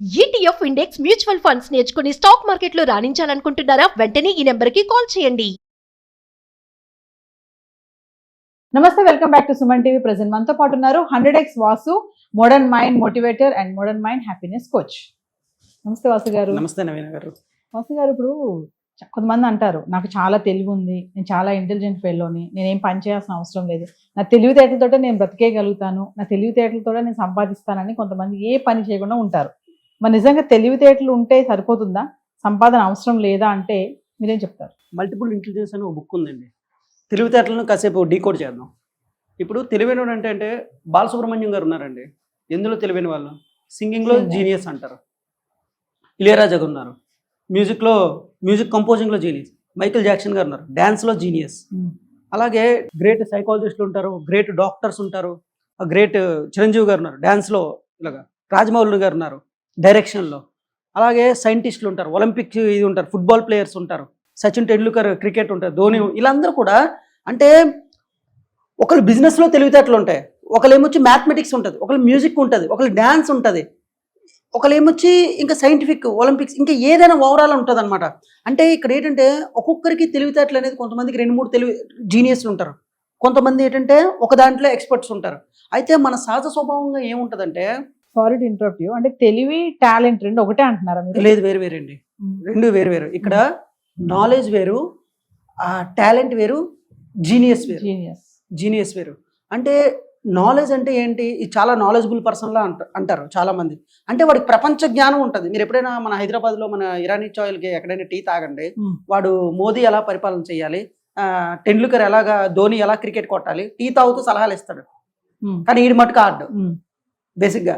ETF index mutual funds నేర్చుకుని stock మార్కెట్లో రాణించాలనుకుంటున్నారా? వెంటనే ఈ నెంబర్కి కాల్ చేయండి. నమస్తే, welcome back to Suman TV. Present మనతో పాటు ఉన్నారు 100x Vasu, modern mind motivator and modern mind happiness coach. నమస్తే వాసు గారు. నమస్తే నవీన గారు. వాసు గారు, ఇప్పుడు కొంతమంది అంటారు నాకు చాలా తెలివి ఉంది, నేను చాలా ఇంటెలిజెంట్ ఫెలోని, నేనేం పని చేయాల్సిన అవసరం లేదు, నా తెలివితేటలతో నేను బ్రతికేయగలుగుతాను, నా తెలివితేటలతో నేను సంపాదిస్తానని కొంతమంది ఏ పని చేయకుండా ఉంటారు. మరి నిజంగా తెలివితేటలు ఉంటే సరిపోతుందా, సంపాదన అవసరం లేదా అంటే మీరేం చెప్తారు? మల్టిపుల్ ఇంటెలిజెన్స్ అని ఒక బుక్ ఉందండి. తెలివితేటలను కాసేపు డీకోడ్ చేద్దాం. ఇప్పుడు తెలివైన అంటే బాలసుబ్రహ్మణ్యం గారు ఉన్నారండి. ఎందులో తెలివైన వాళ్ళు? సింగింగ్లో జీనియస్ అంటారు. ఇళయరాజా గారు ఉన్నారు. మ్యూజిక్ కంపోజింగ్లో జీనియస్. మైకేల్ జాక్సన్ గారు ఉన్నారు. డ్యాన్స్లో జీనియస్. అలాగే గ్రేట్ సైకాలజిస్టులు ఉంటారు, గ్రేట్ డాక్టర్స్ ఉంటారు, గ్రేట్ చిరంజీవి గారు ఉన్నారు డ్యాన్స్లో. ఇలాగా రాజమౌళి గారు ఉన్నారు డైరెక్షన్లో. అలాగే సైంటిస్టులు ఉంటారు, ఒలింపిక్ ఇది ఉంటారు, ఫుట్బాల్ ప్లేయర్స్ ఉంటారు, సచిన్ టెండూల్కర్ క్రికెట్ ఉంటారు, ధోని. వీళ్ళందరూ కూడా అంటే ఒకళ్ళు బిజినెస్లో తెలివితేటలు ఉంటాయి, ఒకళ్ళు ఏమొచ్చి మ్యాథమెటిక్స్ ఉంటుంది, ఒకళ్ళు మ్యూజిక్ ఉంటుంది, ఒకళ్ళు డ్యాన్స్ ఉంటుంది, ఒకళ్ళు ఏమొచ్చి ఇంకా సైంటిఫిక్, ఒలింపిక్స్, ఇంకా ఏదైనా ఓవరాల్ ఉంటుంది అనమాట. అంటే ఇక్కడ ఏంటంటే ఒక్కొక్కరికి తెలివితేటలు అనేది కొంతమందికి 2-3 జీనియస్లు ఉంటారు, కొంతమంది ఏంటంటే ఒక దాంట్లో ఎక్స్పర్ట్స్ ఉంటారు. అయితే మన సహజ స్వభావంగా ఏముంటుందంటే, సారీ టు ఇంటరప్ట్ యూ, అంటే తెలివి టాలెంట్ రెండు ఒకటే అంటున్నారా మీరు? లేదు, వేరు అండి. రెండు వేరు. ఇక్కడ నాలెడ్జ్ వేరు, టాలెంట్ వేరు, జీనియస్ వేరు. జీనియస్ వేరు. అంటే నాలెడ్జ్ అంటే ఏంటి? చాలా నాలెడ్జబుల్ పర్సన్లా అంటారు చాలా మంది. అంటే వాడికి ప్రపంచ జ్ఞానం ఉంటుంది. మీరు ఎప్పుడైనా మన హైదరాబాద్లో మన ఇరానీ చాయిల్కి ఎక్కడైనా టీ తాగండి, వాడు మోదీ ఎలా పరిపాలన చేయాలి, టెండూల్కర్ ఎలాగా, ధోని ఎలా క్రికెట్ కొట్టాలి, టీ తాగుతూ సలహాలు ఇస్తాడు. కానీ ఈడు మటుకు ఆడు బేసిక్గా.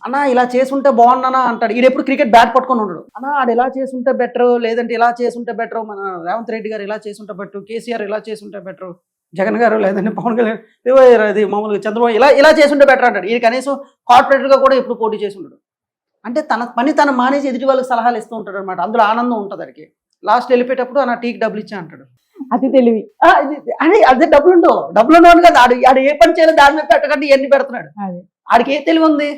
అన్నా ఇలా చేసుంటే బాగున్నానా అంటాడు. ఈడు ఎప్పుడు క్రికెట్ బ్యాట్ పట్టుకొని ఉండడు. అన్నా ఆడు ఎలా చేసుంటే బెటర్, లేదంటే ఇలా చేసుంటే బెటర్, మన రేవంత్ రెడ్డి గారు ఇలా చేసుంటే బెటర్, కేసీఆర్ ఇలా చేసుంటే బెటర్, జగన్ గారు లేదంటే పవన్ కళ్యాణ్, ఇది మామూలుగా చంద్రబాబు ఇలా చేసుంటే బెటర్ అంటాడు. ఈయన కనీసం కార్పొరేటర్గా కూడా ఎప్పుడు పోటీ చేసి ఉండడు. అంటే తన పని తను మానేసి ఎదుటి వాళ్ళకి సలహాలు ఇస్తూ ఉంటాడు అనమాట. అందులో ఆనందం ఉంటుంది అడికి. లాస్ట్ వెళ్ళిపోయేటప్పుడు నా టీకి డబ్బులు ఇచ్చా అంటాడు. అది తెలివి. అదే డబ్బులు ఉండవు కదా, ఆడు ఏ పని చేయాలి దాని మీద పెట్టకండి ఇవన్నీ పెడుతున్నాడు. ఆడికి ఏ తెలివి ఉంది?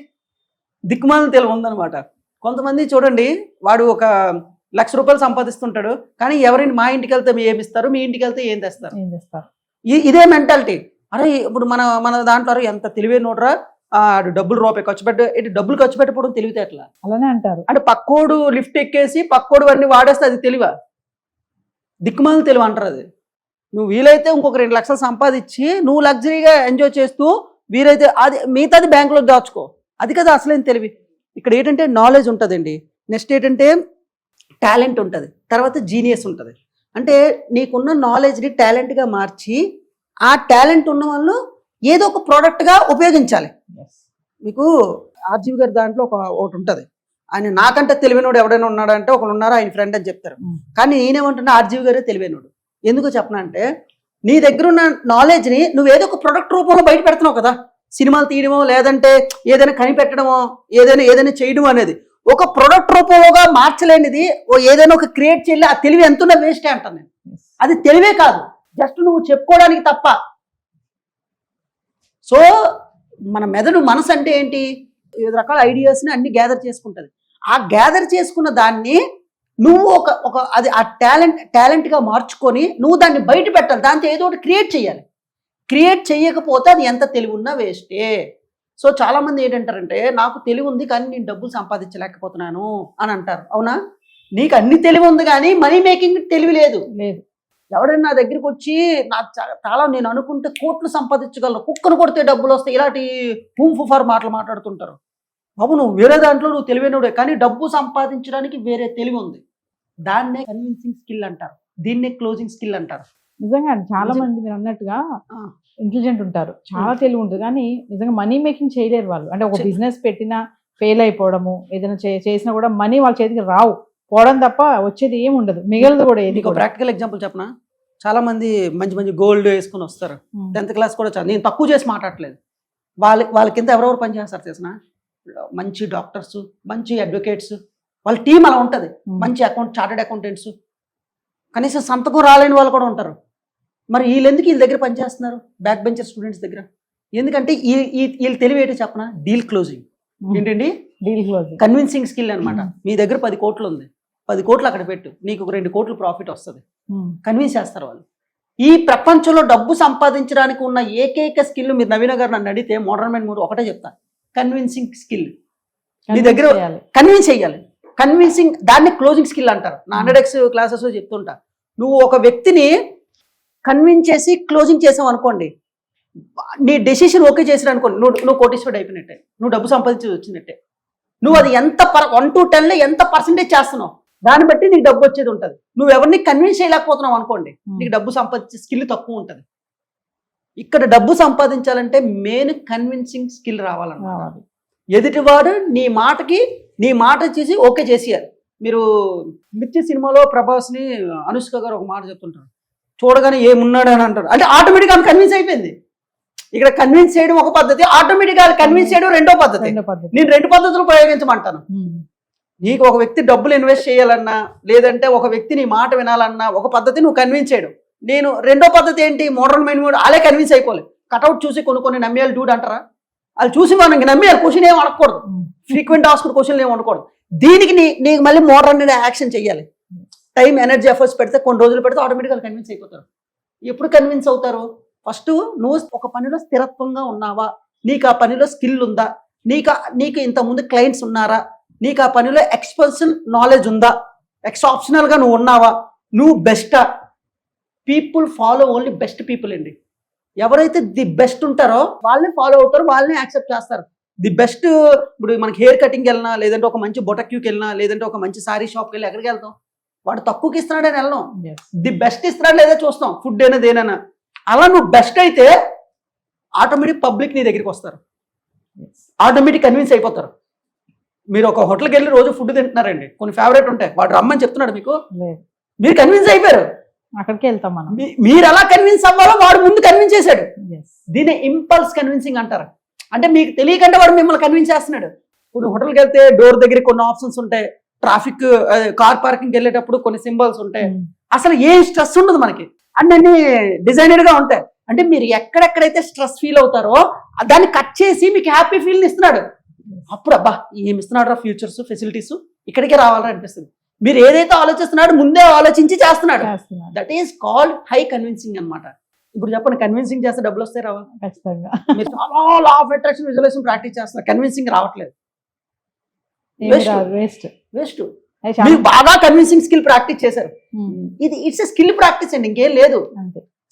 దిక్కుమాలిన తెలివి ఉందనమాట. కొంతమంది చూడండి, వాడు ఒక 1,00,000 రూపాయలు సంపాదిస్తుంటాడు, కానీ ఎవరైనా మా ఇంటికి వెళ్తే ఏమిస్తారు, మీ ఇంటికి వెళ్తే ఏం తెస్తారు, ఇదే మెంటాలిటీ. అరే ఇప్పుడు మన దాంట్లో ఎంత తెలివైన నోడరా, డబ్బులు రూపాయి ఖర్చు డబ్బులు ఖర్చు పెట్టకపోవడం తెలివితేటలా? అలానే అంటారు. అంటే పక్కోడు లిఫ్ట్ ఎక్కేసి పక్కోడు అన్ని వాడేస్తే అది తెలివా? దిక్కుమాలిన తెలివి అంటారు అది. నువ్వు వీలైతే ఇంకొక 2 లక్షలు సంపాదించి నువ్వు లగ్జరీగా ఎంజాయ్ చేస్తూ, వీరైతే అది మిగతాది బ్యాంకులో దాచుకో, అది కదా అసలేం తెలివి. ఇక్కడ ఏంటంటే నాలెడ్జ్ ఉంటుందండి, నెక్స్ట్ ఏంటంటే టాలెంట్ ఉంటుంది, తర్వాత జీనియస్ ఉంటుంది. అంటే నీకున్న నాలెడ్జ్ని టాలెంట్గా మార్చి ఆ టాలెంట్ ఉన్న వాళ్ళు ఏదో ఒక ప్రోడక్ట్గా ఉపయోగించాలి. మీకు ఆర్జీవి గారి దాంట్లో ఒకటి ఉంటుంది, ఆయన నాకంటే తెలివైనోడు ఎవడైనా ఉన్నాడంటే ఒకడు ఉన్నారో ఆయన ఫ్రెండ్ అని చెప్తారు. కానీ నేనేమంటున్నా, ఆర్జీవి గారే తెలివైనోడు. ఎందుకు చెప్పనా అంటే, నీ దగ్గర ఉన్న నాలెడ్జ్ని నువ్వు ఏదో ఒక ప్రొడక్ట్ రూపంలో బయట పెడుతున్నావు కదా. సినిమాలు తీయడమో, లేదంటే ఏదైనా కనిపెట్టడమో, ఏదైనా చేయడం అనేది ఒక ప్రొడక్ట్ రూపంలోగా మార్చలేనిది ఏదైనా ఒక క్రియేట్ చేయాలి. ఆ తెలివి ఎంతున్నా వేస్టే అంటాను నేను. అది తెలివే కాదు, జస్ట్ నువ్వు చెప్పుకోవడానికి తప్ప. సో మన మనసు అంటే ఏంటి? వివిధ రకాల ఐడియాస్ని అన్ని గ్యాదర్ చేసుకుంటుంది. ఆ గ్యాదర్ చేసుకున్న దాన్ని నువ్వు అది ఆ టాలెంట్గా మార్చుకొని నువ్వు దాన్ని బయట పెట్టాలి. దాంతో ఏదో ఒకటి క్రియేట్ చేయాలి. క్రియేట్ చేయకపోతే అది ఎంత తెలివి ఉన్నా వేస్టే. సో చాలామంది ఏంటంటారంటే, నాకు తెలివి ఉంది కానీ నేను డబ్బులు సంపాదించలేకపోతున్నాను అని అంటారు. అవునా? నీకు అన్ని తెలివి ఉంది కానీ మనీ మేకింగ్ తెలివి లేదు. ఎవరైనా నా దగ్గరికి వచ్చి చాలా నేను అనుకుంటే కోట్లు సంపాదించగలరు, కుక్కను కొడితే డబ్బులు వస్తాయి, ఇలాంటి ఫర్ మాట్లాడుతుంటారు. బాబు, నువ్వు వేరే దాంట్లో నువ్వు తెలివైనడే, కానీ డబ్బు సంపాదించడానికి వేరే తెలివి ఉంది. దాన్నే కన్విన్సింగ్ స్కిల్ అంటారు, దీన్నే క్లోజింగ్ స్కిల్ అంటారు. నిజంగా చాలా మంది మీరు అన్నట్టుగా ఇంటెలిజెంట్ ఉంటారు, చాలా తెలివి ఉంటుంది, కానీ నిజంగా మనీ మేకింగ్ చేయలేరు వాళ్ళు. అంటే ఒక బిజినెస్ పెట్టినా ఫెయిల్ అయిపోవడము, ఏదైనా చేసినా కూడా మనీ వాళ్ళ చేతికి రావు, పోవడం తప్ప వచ్చేది ఏమి ఉండదు, మిగలదు కూడా ఏది. ప్రాక్టికల్ ఎగ్జాంపుల్ చెప్పనా? చాలా మంది మంచి గోల్డ్ వేసుకుని వస్తారు, 10th క్లాస్ కూడా చాలు. నేను తక్కువ చేసి మాట్లాడలేదు, వాళ్ళ కింద ఎవరెవరు పనిచేస్తారు చేసిన మంచి డాక్టర్స్, మంచి అడ్వకేట్స్, వాళ్ళ టీం అలా ఉంటుంది. మంచి చార్టెడ్ అకౌంటెంట్స్, కనీసం సంతకం రాలేని వాళ్ళు కూడా ఉంటారు. మరి వీళ్ళెందుకు వీళ్ళ దగ్గర పనిచేస్తున్నారు? బ్యాక్ బెంచర్ స్టూడెంట్స్ దగ్గర. ఎందుకంటే వీళ్ళు తెలివి ఏంటో చెప్పనా? Deal closing. ఏంటండి? Deal close. కన్విన్సింగ్ స్కిల్ అన్నమాట. మీ దగ్గర 10 కోట్లు ఉంది, 10 కోట్లు అక్కడ పెట్టు, నీకు ఒక 2 కోట్లు ప్రాఫిట్ వస్తుంది. కన్విన్స్ చేస్తారు వాళ్ళు. ఈ ప్రపంచంలో డబ్బు సంపాదించడానికి ఉన్న ఏకైక స్కిల్, మీరు నవీన గారు నన్ను అడిగితే మోడర్న్ మైండ్ మూడు ఒకటే చెప్తాను, కన్విన్సింగ్ స్కిల్. మీ దగ్గర కన్విన్స్ చేయాలి. కన్విన్సింగ్, దాన్ని క్లోజింగ్ స్కిల్ అంటారు. నా 100x క్లాసెస్లో చెప్తుంటా. నువ్వు ఒక వ్యక్తిని కన్విన్స్ చేసి క్లోజింగ్ చేసావు అనుకోండి, నీ డెసిషన్ ఓకే చేసిన అనుకోండి, నువ్వు కోటీశ్వరుడు అయిపోయినట్టే, నువ్వు డబ్బు సంపాదించి వచ్చినట్టే. నువ్వు అది ఎంత 1 to 10లో ఎంత పర్సెంటేజ్ చేస్తున్నావు దాన్ని బట్టి నీకు డబ్బు వచ్చేది ఉంటుంది. నువ్వు ఎవరిని కన్విన్స్ చేయలేకపోతున్నావు అనుకోండి, నీకు డబ్బు సంపాదించే స్కిల్ తక్కువ ఉంటుంది. ఇక్కడ డబ్బు సంపాదించాలంటే మెయిన్ కన్విన్సింగ్ స్కిల్ రావాలన్నమాట. ఎదుటివాడు నీ మాట చేసి ఓకే చేసేయాలి. మీరు మిర్చి సినిమాలో ప్రభాస్ని అనుష్క గారు ఒక మాట చెప్తుంటారు, చూడగానే ఏమున్నాడు అని అంటారు, అంటే ఆటోమేటిక్గా ఆమె కన్విన్స్ అయిపోయింది. ఇక్కడ కన్విన్స్ చేయడం ఒక పద్ధతి, ఆటోమేటిక్గా కన్విన్స్ చేయడం రెండో పద్ధతి. నేను 2 పద్ధతులు ప్రయోగించమంటాను. నీకు ఒక వ్యక్తి డబ్బులు ఇన్వెస్ట్ చేయాలన్నా, లేదంటే ఒక వ్యక్తి నీ మాట వినాలన్నా ఒక పద్ధతి నువ్వు కన్విన్స్ చేయడం. నేను రెండో పద్ధతి ఏంటి, మోడర్న్ మైండ్ మూడు వాళ్ళే కన్విన్స్ అయిపోలేదు. కట్అవుట్ చూసి కొన్ని నమ్మేయాలి డూడ్ అంటారా, వాళ్ళు చూసి మనకి నమ్మేయాలి. క్వశ్చన్ ఏం అడగకూడదు, ఫ్రీక్వెంట్ ఆస్క్డ్ క్వశ్చన్లు ఏమి ఉండకూడదు. దీనికి నీకు మళ్ళీ మోడర్న్ యాక్షన్ చేయాలి. టైం, ఎనర్జీ, ఎఫర్ట్స్ పెడితే కొన్ని రోజులు పెడితే ఆటోమేటిక్గా కన్విన్స్ అయిపోతారు. ఎప్పుడు కన్విన్స్ అవుతారు? ఫస్ట్ నువ్వు ఒక పనిలో స్థిరత్వంగా ఉన్నావా, నీకు ఆ పనిలో స్కిల్ ఉందా, నీకు ఇంతకుముందు క్లయింట్స్ ఉన్నారా, నీకు ఆ పనిలో ఎక్స్పర్సన్ నాలెడ్జ్ ఉందా, ఆప్షనల్గా నువ్వు ఉన్నావా, నువ్వు బెస్టా. People follow only best people అండి. ఎవరైతే ది బెస్ట్ ఉంటారో వాళ్ళని ఫాలో అవుతారు, వాళ్ళని యాక్సెప్ట్ చేస్తారు. ది బెస్ట్, ఇప్పుడు మనకి హెయిర్ కటింగ్కి వెళ్ళినా, లేదంటే ఒక మంచి బొటక్యూకి వెళ్ళినా, లేదంటే ఒక మంచి సారీ షాప్కి వెళ్ళి ఎక్కడికి వెళ్తాం, వాడు తక్కువకి ఇస్తున్నాడని వెళ్ళాం, ది బెస్ట్ ఇస్తున్నాడు లేదా చూస్తాం, ఫుడ్ అయినా దేనైనా. అలా నువ్వు బెస్ట్ అయితే ఆటోమేటిక్ పబ్లిక్ నీ దగ్గరికి వస్తారు, ఆటోమేటిక్ కన్విన్స్ అయిపోతారు. మీరు ఒక హోటల్కి వెళ్ళి రోజు ఫుడ్ తింటున్నారండి, కొన్ని ఫేవరెట్ ఉంటాయి, వాడు రమ్మని చెప్తున్నాడు మీకు, మీరు కన్విన్స్ అయిపోయారు, అక్కడికి వెళ్తాం మనం. మీరు ఎలా కన్విన్స్ అవ్వాలో వాడు ముందు కన్విన్స్ చేశాడు. దీన్ని ఇంపల్స్ కన్విన్సింగ్ అంటారు. అంటే మీకు తెలియకుండా వాడు మిమ్మల్ని కన్విన్స్ చేస్తున్నాడు. ఇప్పుడు హోటల్కి వెళ్తే డోర్ దగ్గర కొన్ని ఆప్షన్స్ ఉంటాయి, ట్రాఫిక్ కార్ పార్కింగ్కి వెళ్ళేటప్పుడు కొన్ని సింబల్స్ ఉంటాయి, అసలు ఏ స్ట్రెస్ ఉండదు మనకి, అన్నీ డిజైనర్గా ఉంటాయి. అంటే మీరు ఎక్కడెక్కడైతే స్ట్రెస్ ఫీల్ అవుతారో దాన్ని కట్ చేసి మీకు హ్యాపీ ఫీల్ ఇస్తున్నాడు. అప్పుడు అబ్బా ఏమి ఇస్తున్నాడు రా, ఫ్యూచర్స్, ఫెసిలిటీస్, ఇక్కడికే రావాలని అనిపిస్తుంది. మీరు ఏదైతే ఆలోచిస్తున్నాడో ముందే ఆలోచించి చేస్తున్నాడు. That is called high convincing అన్నమాట. ఇప్పుడు చెప్పండి, కన్విన్సింగ్ చేస్తే డబ్బులు వస్తాయి రావా? ఖచ్చితంగా. మీరు చాలా law of attraction, visualization practice చేస్తున్నారు, కన్విన్సింగ్ రావట్లేదు, వేస్ట్. మీరు బాగా కన్విన్సింగ్ స్కిల్ ప్రాక్టీస్ చేశారు, ఇది ఇట్స్ ఎ స్కిల్ ప్రాక్టీస్ అండి, ఇంకేం లేదు.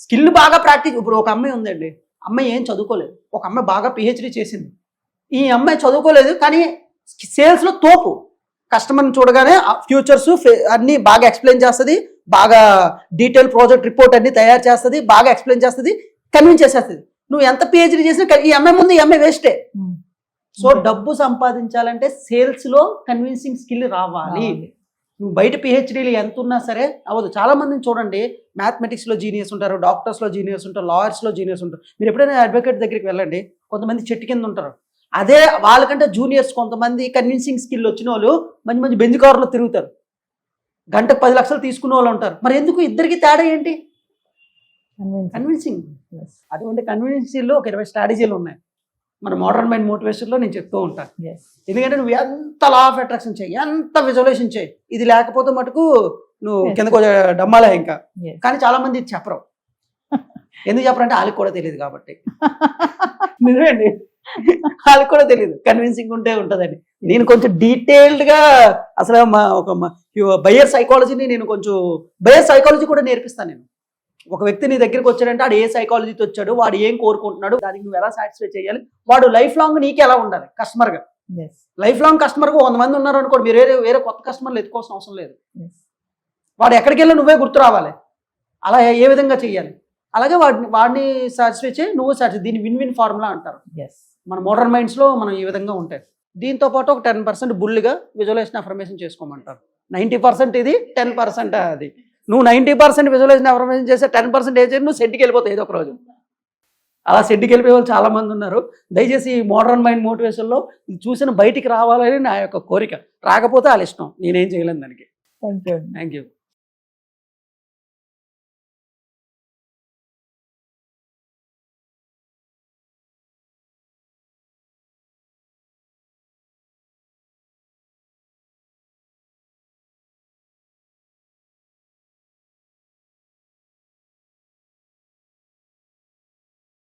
స్కిల్ బాగా ప్రాక్టీస్. ఇప్పుడు ఒక అమ్మాయి ఉందండి, అమ్మాయి ఏం చదువుకోలేదు, ఒక అమ్మాయి బాగా పిహెచ్డి చేసింది. ఈ అమ్మాయి చదువుకోలేదు కానీ సేల్స్లో తోపు. కస్టమర్ని చూడగానే ఫ్యూచర్స్ అన్నీ బాగా ఎక్స్ప్లెయిన్ చేస్తుంది, బాగా డీటెయిల్ ప్రాజెక్ట్ రిపోర్ట్ అన్ని తయారు చేస్తుంది, బాగా ఎక్స్ప్లెయిన్ చేస్తుంది, కన్విన్స్ చేసేస్తుంది. నువ్వు ఎంత పిహెచ్డి చేసినా ఈ అమ్మాయి ముందు ఈ అమ్మాయి వేస్టే. సో డబ్బు సంపాదించాలంటే సేల్స్లో కన్విన్సింగ్ స్కిల్ రావాలి. నువ్వు బయట పిహెచ్డీలు ఎంత ఉన్నా సరే అవ్వదు. చాలా మందిని చూడండి, మ్యాథమెటిక్స్లో జీనియస్ ఉంటారు, డాక్టర్స్లో జీనియస్ ఉంటారు, లాయర్స్లో జీనియస్ ఉంటారు. మీరు ఎప్పుడైనా అడ్వకేట్ దగ్గరికి వెళ్ళండి, కొంతమంది చెట్టు కింద ఉంటారు. అదే వాళ్ళకంటే జూనియర్స్ కొంతమంది కన్విన్సింగ్ స్కిల్ వచ్చిన వాళ్ళు మంచి మంచి బెంజ్ కార్లో తిరుగుతారు, గంటకు 10 లక్షలు తీసుకునే వాళ్ళు ఉంటారు. మరి ఎందుకు ఇద్దరికి తేడా ఏంటి? కన్విన్సింగ్. అటువంటి కన్విన్సింగ్లో ఒక 20 స్ట్రాటజీలు ఉన్నాయి. మన మోడర్న్ మైండ్ మోటివేషన్లో నేను చెప్తూ ఉంటాను. ఎందుకంటే నువ్వు ఎంత లా ఆఫ్ అట్రాక్షన్ చేయి, ఎంత విజువలైజేషన్ చేయి, ఇది లేకపోతే మటుకు నువ్వు కిందకు డమ్మాలే ఇంకా. కానీ చాలా మంది ఇది చెప్పరు. ఎందుకు చెప్పరంటే వాళ్ళకి కూడా తెలియదు కాబట్టి. నిజమేండి, వాళ్ళకి కూడా తెలియదు. కన్విన్సింగ్ ఉంటే ఉంటుందండి. నేను కొంచెం డీటెయిల్డ్గా అసలు ఒక బయర్ సైకాలజీని నేను కొంచెం బయర్ సైకాలజీ కూడా నేర్పిస్తాను. నేను ఒక వ్యక్తి నీ దగ్గరికి వచ్చాడంటే వాడు ఏ సైకాలజీతో వచ్చాడు, వాడు ఏం కోరుకుంటున్నాడు, దానికి నువ్వు ఎలా సాటిస్ఫై చేయాలి, వాడు లైఫ్ లాంగ్ నీకు ఎలా ఉండాలి కస్టమర్గా. లైఫ్ లాంగ్ కస్టమర్గా 100 మంది ఉన్నారు అనుకోండి, మీరు వేరే కొత్త కస్టమర్లు ఎత్తుకోవాల్సిన అవసరం లేదు. వాడు ఎక్కడికి వెళ్ళి నువ్వే గుర్తు రావాలి. అలా ఏ విధంగా చేయాలి, అలాగే వాడిని సాటిస్ఫై చేయి, నువ్వు సాటిస్ఫై. దీన్ని విన్ ఫార్ములా అంటారు. మన మోడర్న్ మైండ్స్లో మనం ఈ విధంగా ఉంటాయి. దీంతో పాటు ఒక 10% బుల్లిగా విజువలైజేషన్ అఫర్మేషన్ చేసుకోమంటారు. 90% ఇది, 10% అది. నువ్వు 90% విజువలైజేషన్ అఫర్మేషన్ చేస్తే 10% ఏం చేసి నువ్వు సెట్కి వెళ్ళిపోతావు ఏదో ఒక రోజు. అలా సెట్కి వెళ్ళిపోయే వాళ్ళు చాలా మంది ఉన్నారు. దయచేసి మోడర్న్ మైండ్ మోటివేషన్లో చూసిన బయటికి రావాలని నా యొక్క కోరిక. రాకపోతే వాళ్ళ ఇష్టం, నేనేం చేయలేను దానికి. Thank you.